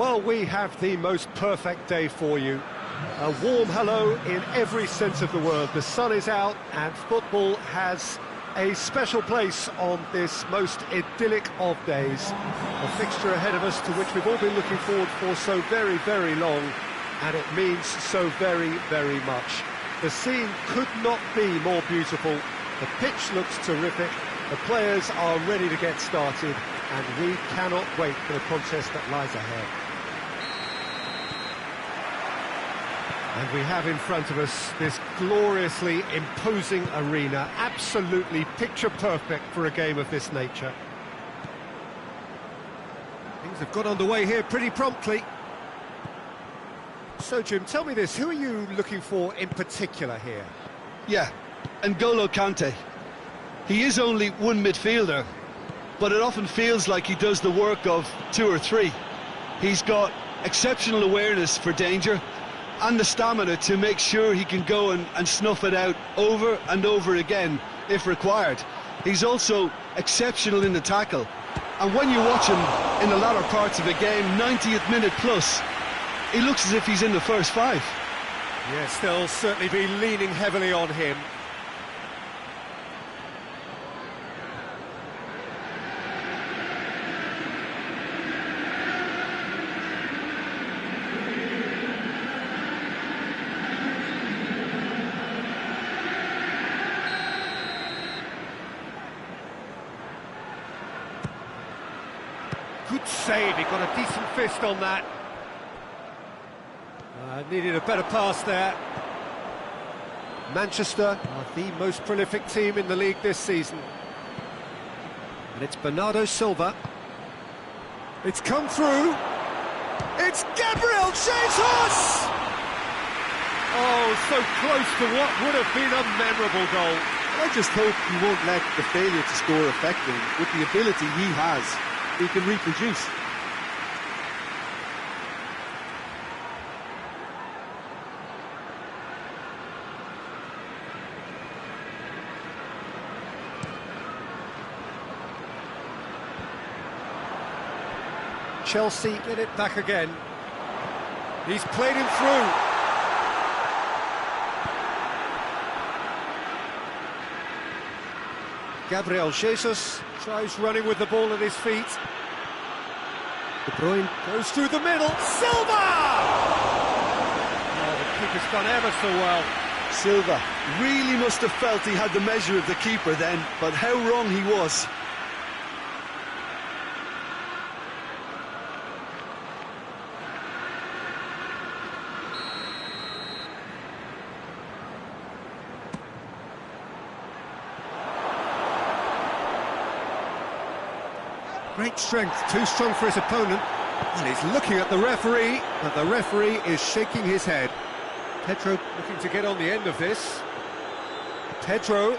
Well, we have the most perfect day for you. A warm hello in every sense of the word. The sun is out and football has a special place on this most idyllic of days. A fixture ahead of us to which we've all been looking forward for so very, very long, and it means so very, very much. The scene could not be more beautiful. The pitch looks terrific. The players are ready to get started, and we cannot wait for the contest that lies ahead. And we have in front of us this gloriously imposing arena, absolutely picture-perfect for a game of this nature. Things have got underway here pretty promptly. So, Jim, tell me this, who are you looking for in particular here? Yeah, N'Golo Kante. He is only one midfielder, but it often feels like he does the work of two or three. He's got exceptional awareness for danger and the stamina to make sure he can go and snuff it out over and over again if required. He's also exceptional in the tackle, and when you watch him in the latter parts of a game, 90th minute plus, he looks as if he's in the first five. Yes, they'll certainly be leaning heavily on him. Good save, he got a decent fist on that. Needed a better pass there. Manchester are the most prolific team in the league this season. And it's Bernardo Silva. It's come through. It's Gabriel Jesus! Oh, so close to what would have been a memorable goal. I just hope he won't let the failure to score affect him. With the ability he has, he can reproduce. Chelsea get it back again. He's played him through. Gabriel Jesus tries running with the ball at his feet. De Bruyne goes through the middle. Silva! Oh, the keeper's done ever so well. Silva really must have felt he had the measure of the keeper then, but how wrong he was. Great strength, too strong for his opponent. And he's looking at the referee, but the referee is shaking his head. Pedro looking to get on the end of this. Pedro.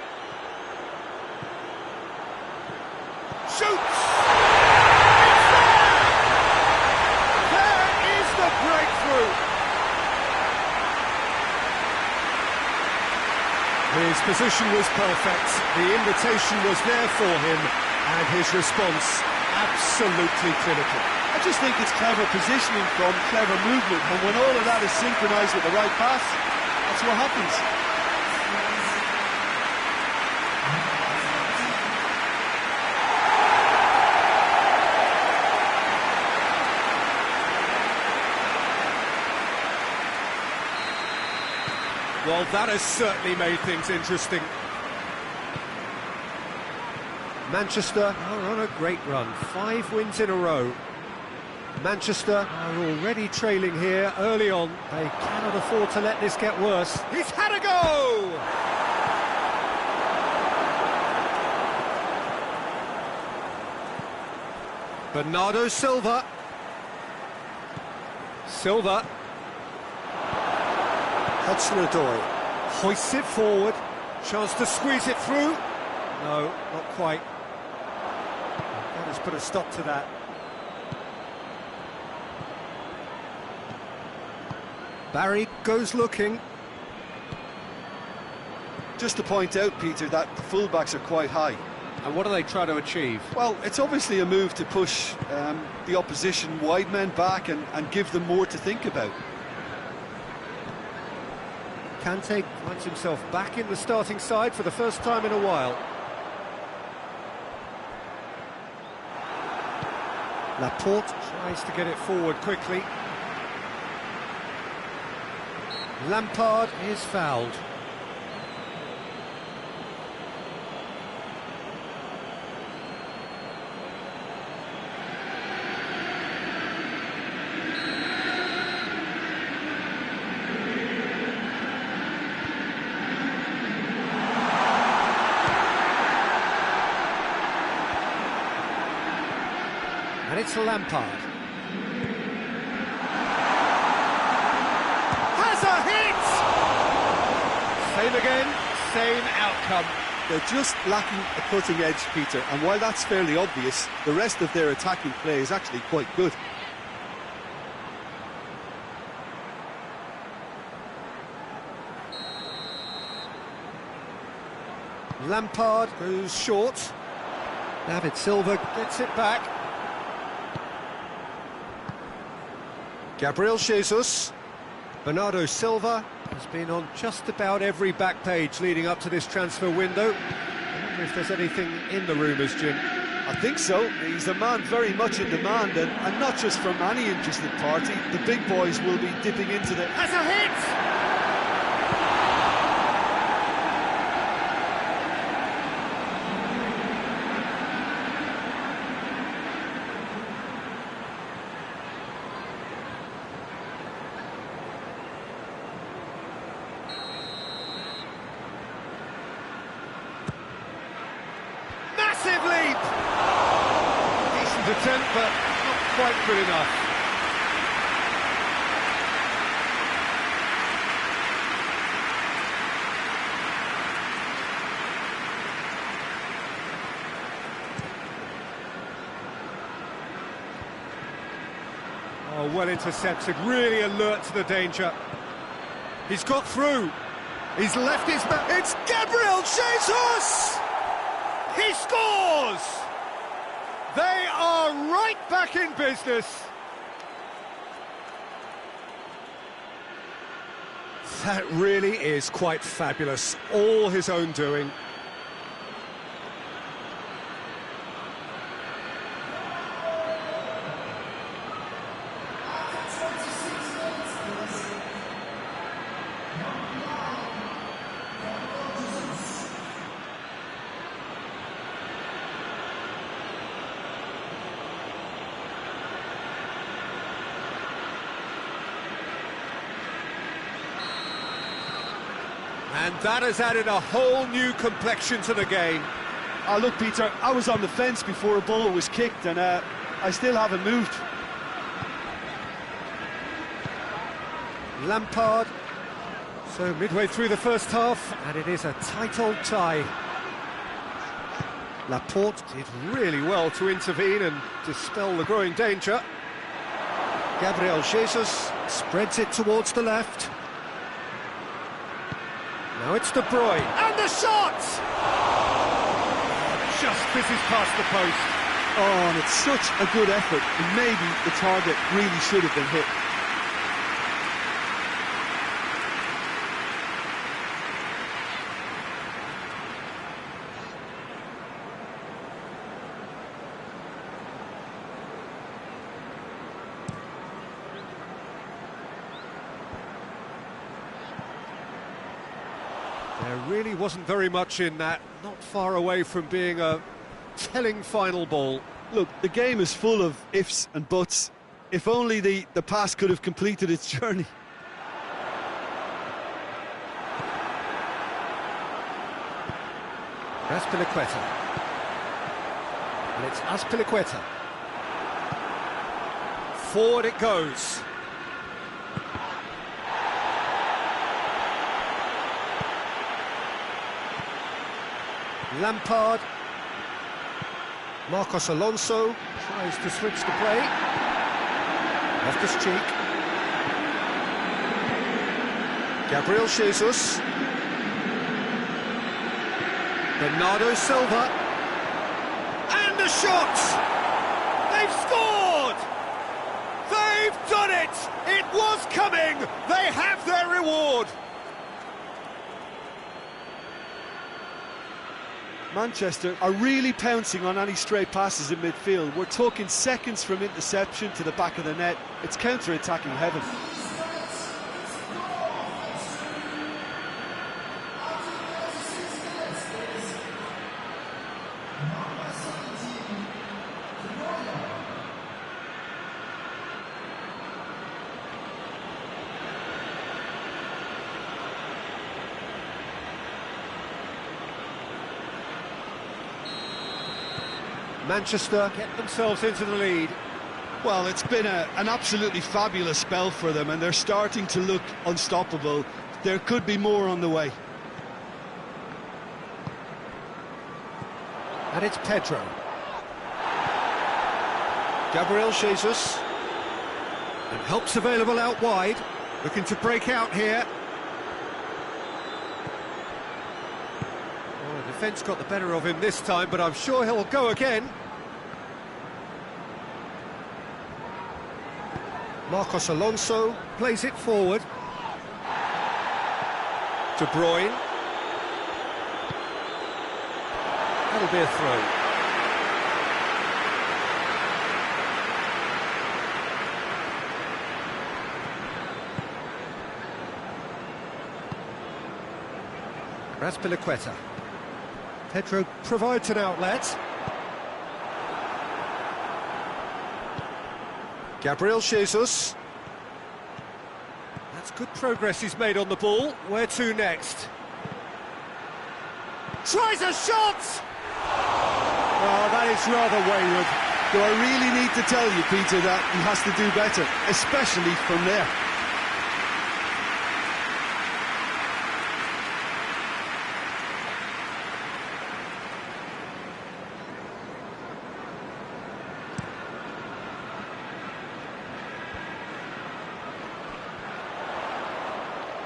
Shoots! It's there! There is the breakthrough! His position was perfect, the invitation was there for him, and his response absolutely clinical. I just think it's clever positioning from clever movement, and when all of that is synchronised with the right pass, that's what happens. Well, that has certainly made things interesting. Manchester are on a great run, 5 wins in a row. Manchester are already trailing here early on. They cannot afford to let this get worse. He's had a go! Bernardo Silva. Silva. Hudson-Odoi hoists it forward. Chance to squeeze it through. No, not quite. That has put a stop to that. Barry goes looking. Just to point out, Peter, that the fullbacks are quite high. And what do they try to achieve? Well, it's obviously a move to push the opposition wide men back and give them more to think about. Kante finds himself back in the starting side for the first time in a while. Laporte tries to get it forward quickly. Lampard is fouled. And it's Lampard. Has a hit! Same again, same outcome. They're just lacking a cutting edge, Peter, and while that's fairly obvious, the rest of their attacking play is actually quite good. Lampard goes short. David Silva gets it back. Gabriel Jesus. Bernardo Silva has been on just about every back page leading up to this transfer window. I wonder if there's anything in the rumours, Jim. I think so. He's a man very much in demand, and not just from any interested party. The big boys will be dipping into the... Has a hit! Massive leap! Decent attempt, but not quite good enough. Oh, well intercepted, really alert to the danger. He's got through. He's left his man. It's Gabriel Jesus! He scores! They are right back in business. That really is quite fabulous. All his own doing. And that has added a whole new complexion to the game. Oh, look, Peter, I was on the fence before a ball was kicked, and I still haven't moved. Lampard. So midway through the first half, and it is a tight old tie. Laporte did really well to intervene and dispel the growing danger. Gabriel Jesus spreads it towards the left. Now it's De Bruyne, and the shot! Just fizzes past the post. Oh, and it's such a good effort, and maybe the target really should have been hit. There really wasn't very much in that, not far away from being a telling final ball. Look, the game is full of ifs and buts. If only the pass could have completed its journey. Azpilicueta. And it's Azpilicueta. Forward it goes. Lampard. Marcos Alonso tries to switch the play. Loftus-Cheek. Gabriel Jesus. Bernardo Silva. a shot! They've scored! They've done it! It was coming! They have their reward! Manchester are really pouncing on any stray passes in midfield. We're talking seconds from interception to the back of the net. It's counter-attacking heaven. Manchester get themselves into the lead. Well, it's been an absolutely fabulous spell for them, and they're starting to look unstoppable. There could be more on the way. And it's Pedro. Gabriel Jesus. And help's available out wide. Looking to break out here. Oh, the defence got the better of him this time, but I'm sure he'll go again. Marcos Alonso plays it forward. De Bruyne. That'll be a throw. Raspilicueta. Pedro provides an outlet. Gabriel Jesus. That's good progress he's made on the ball. Where to next? Tries a shot! Oh, that is rather wayward. Do I really need to tell you, Peter, that he has to do better, especially from there?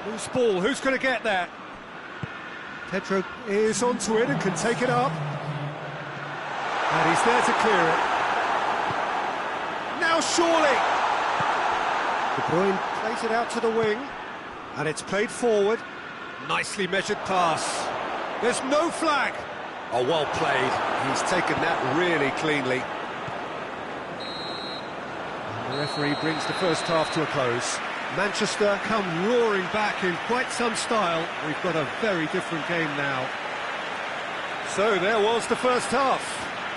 Loose ball, who's going to get that? Pedro is onto it and can take it up. And he's there to clear it. Now surely! De Bruyne plays it out to the wing. And it's played forward. Nicely measured pass. There's no flag. Oh, well played. He's taken that really cleanly. And the referee brings the first half to a close. Manchester come roaring back in quite some style. We've got a very different game now. So there was the first half.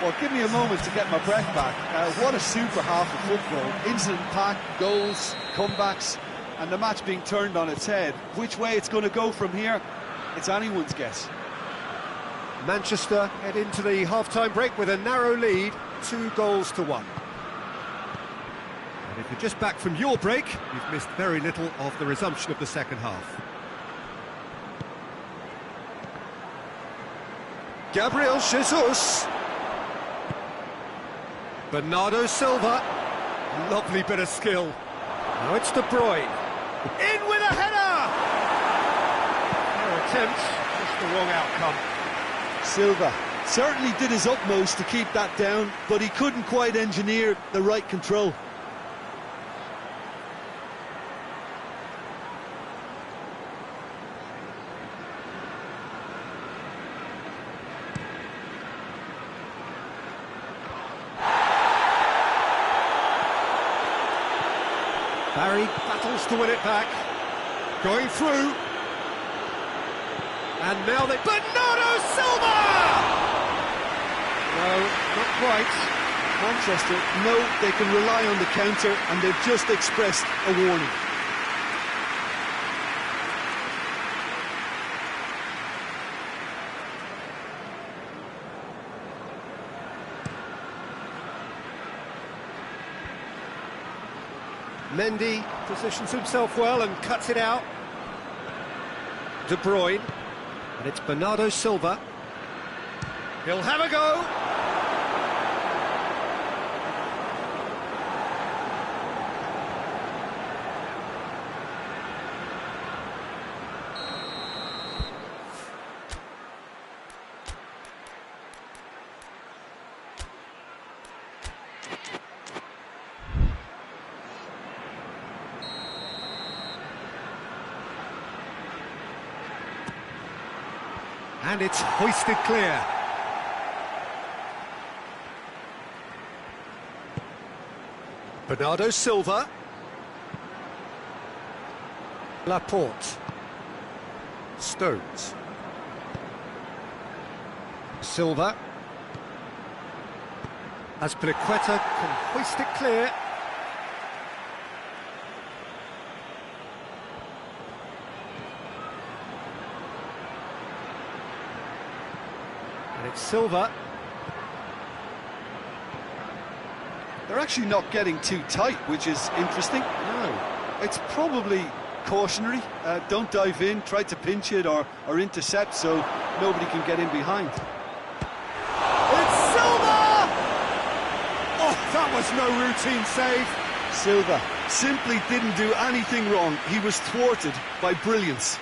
Well, give me a moment to get my breath back. What a super half of football. Incident-packed, goals, comebacks, and the match being turned on its head. Which way it's going to go from here, it's anyone's guess. Manchester head into the half-time break with a narrow lead, 2-1. And if you're just back from your break, you've missed very little of the resumption of the second half. Gabriel Jesus. Bernardo Silva. Lovely bit of skill. Now it's De Bruyne. In with a header! Their attempt, just the wrong outcome. Silva certainly did his utmost to keep that down, but he couldn't quite engineer the right control. Barry battles to win it back. Going through. And now they... Bernardo Silva! No, not quite. Manchester know they can rely on the counter, and they've just expressed a warning. Mendy positions himself well and cuts it out. De Bruyne. And it's Bernardo Silva. He'll have a go. And it's hoisted clear. Bernardo Silva. Laporte. Stones. Silva. Azpilicueta can hoist it clear. And it's Silva. They're actually not getting too tight, which is interesting. No. It's probably cautionary. Don't dive in, try to pinch it or intercept so nobody can get in behind. It's Silva! Oh, that was no routine save. Silva simply didn't do anything wrong. He was thwarted by brilliance.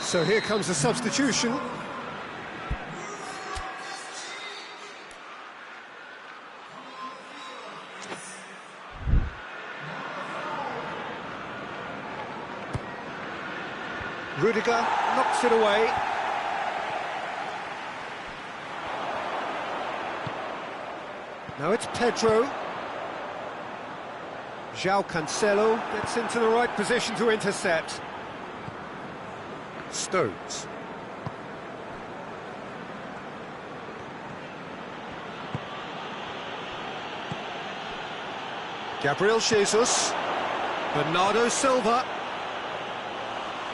So here comes a substitution. Rudiger knocks it away. Now it's Pedro. João Cancelo gets into the right position to intercept. Stones. Gabriel Jesus. Bernardo Silva.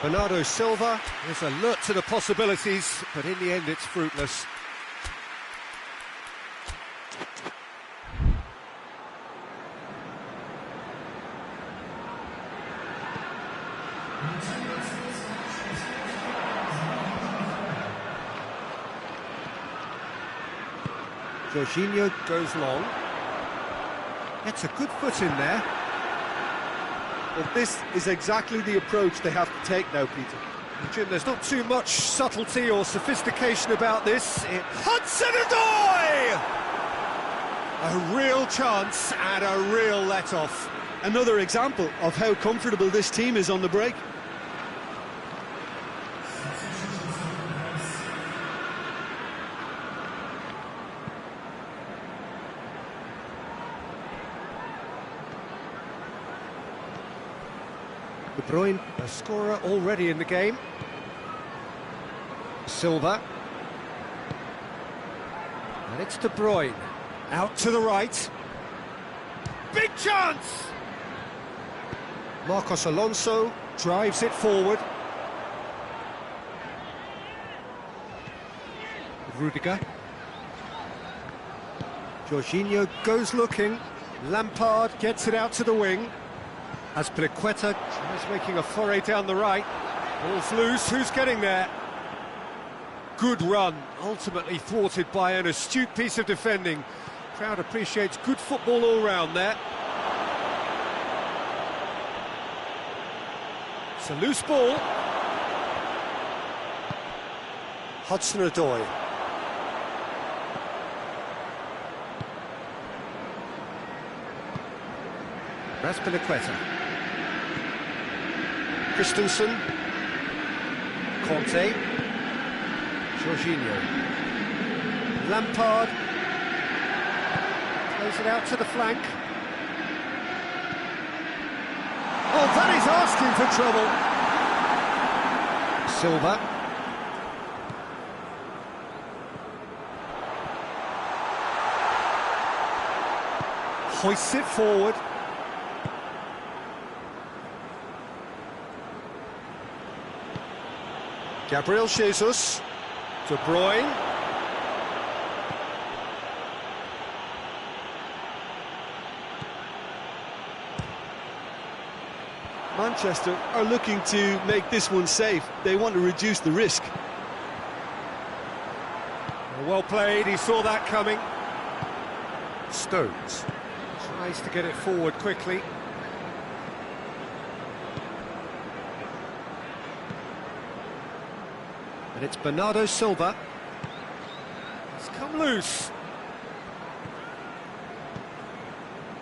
Bernardo Silva is alert to the possibilities, but in the end it's fruitless. Jorginho goes long. Gets a good foot in there. Well, this is exactly the approach they have to take now, Peter. Jim, there's not too much subtlety or sophistication about this. Hudson-Odoi! A real chance and a real let-off. Another example of how comfortable this team is on the break. De Bruyne, a scorer already in the game. Silva. And it's De Bruyne. Out to the right. Big chance! Marcos Alonso drives it forward. Rudiger. Jorginho goes looking. Lampard gets it out to the wing. Azpilicueta is making a foray down the right. Ball's loose, who's getting there? Good run, ultimately thwarted by an astute piece of defending. Crowd appreciates good football all round there. It's a loose ball. Hudson-Odoi. Azpilicueta. Christensen, Conte, Jorginho, Lampard, plays it out to the flank. Oh, that is asking for trouble. Silva. Hoists it forward. Gabriel Jesus, De Bruyne. Manchester are looking to make this one safe. They want to reduce the risk. Well played, he saw that coming. Stones tries to get it forward quickly. And it's Bernardo Silva. It's come loose.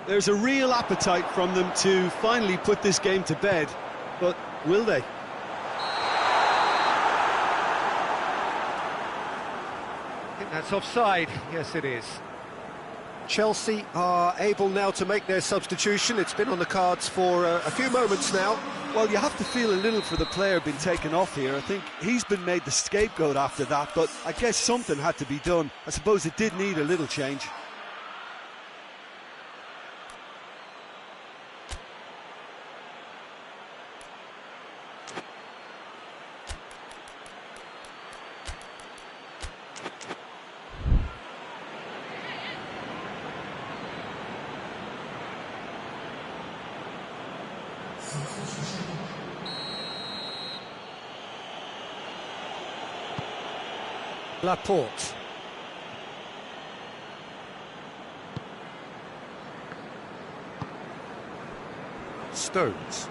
There's a real appetite from them to finally put this game to bed, but will they? I think that's offside. Yes, it is. Chelsea are able now to make their substitution. It's been on the cards for a few moments now. Well, you have to feel a little for the player being taken off here. I think he's been made the scapegoat after that, but I guess something had to be done. I suppose it did need a little change. Laporte. Stones.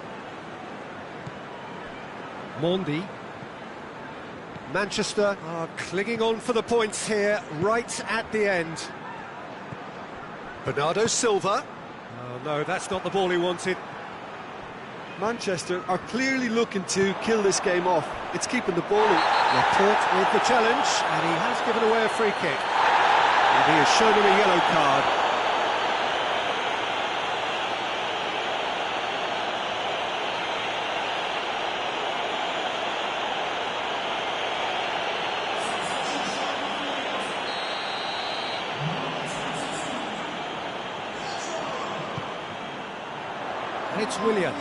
Mondi. Manchester are clinging on for the points here, right at the end. Bernardo Silva. Oh no, that's not the ball he wanted. Manchester are clearly looking to kill this game off. It's keeping the ball in. Laporte with the challenge, and he has given away a free kick. And he has shown him a yellow card. And it's Willian.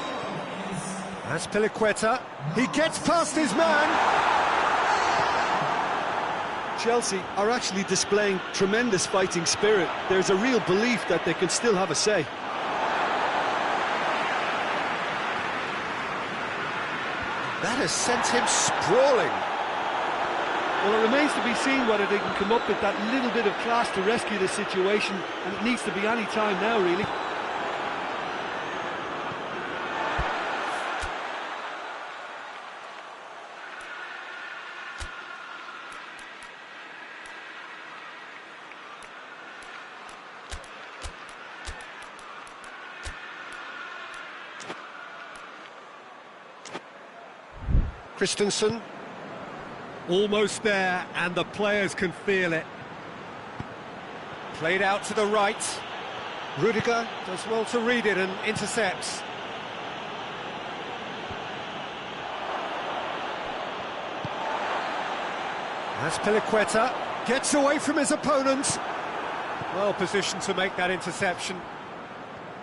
That's Piliqueta. He gets past his man. Chelsea are actually displaying tremendous fighting spirit. There's a real belief that they can still have a say. That has sent him sprawling. Well, it remains to be seen whether they can come up with that little bit of class to rescue the situation, and it needs to be any time now, really. Christensen, almost there, and the players can feel it. Played out to the right. Rudiger does well to read it and intercepts. As Piliqueta gets away from his opponent. Well positioned to make that interception.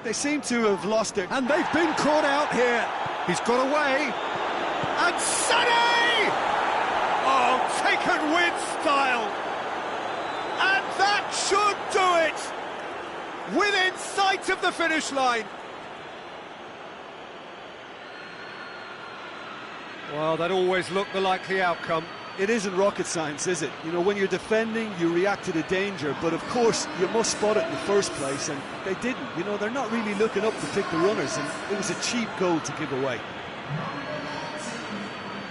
They seem to have lost it. And they've been caught out here. He's got away. And Sané! Oh, taken with style. And that should do it! Within sight of the finish line. Well, that always looked the likely outcome. It isn't rocket science, is it? You know, when you're defending, you react to the danger, but of course, you must spot it in the first place, and they didn't. You know, they're not really looking up to pick the runners, and it was a cheap goal to give away.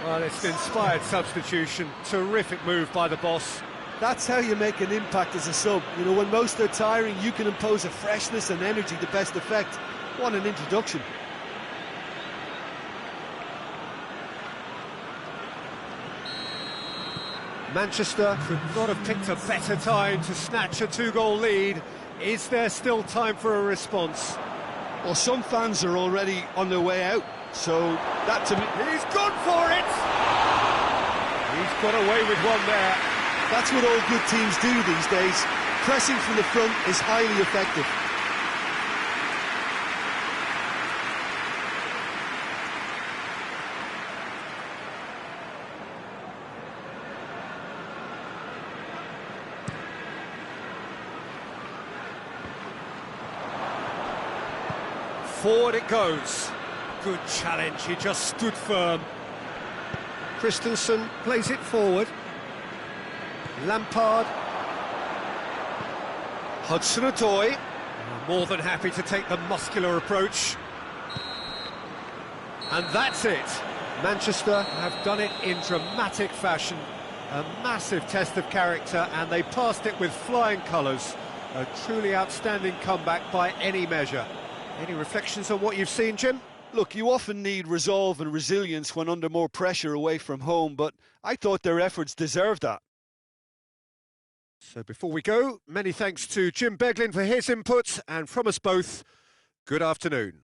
Well, it's an inspired substitution. Terrific move by the boss. That's how you make an impact as a sub. You know, when most are tiring, you can impose a freshness and energy to best effect. What an introduction. Manchester could not have picked a better time to snatch a two-goal lead. Is there still time for a response? Well, some fans are already on their way out, so that to me... He's gone for it! He's got away with one there. That's what all good teams do these days. Pressing from the front is highly effective. Forward it goes. Good challenge, he just stood firm. Christensen plays it forward. Lampard. Hudson-Odoi. More than happy to take the muscular approach. And that's it. Manchester have done it in dramatic fashion. A massive test of character, and they passed it with flying colours. A truly outstanding comeback by any measure. Any reflections on what you've seen, Jim? Look, you often need resolve and resilience when under more pressure away from home, but I thought their efforts deserved that. So before we go, many thanks to Jim Beglin for his input, and from us both, good afternoon.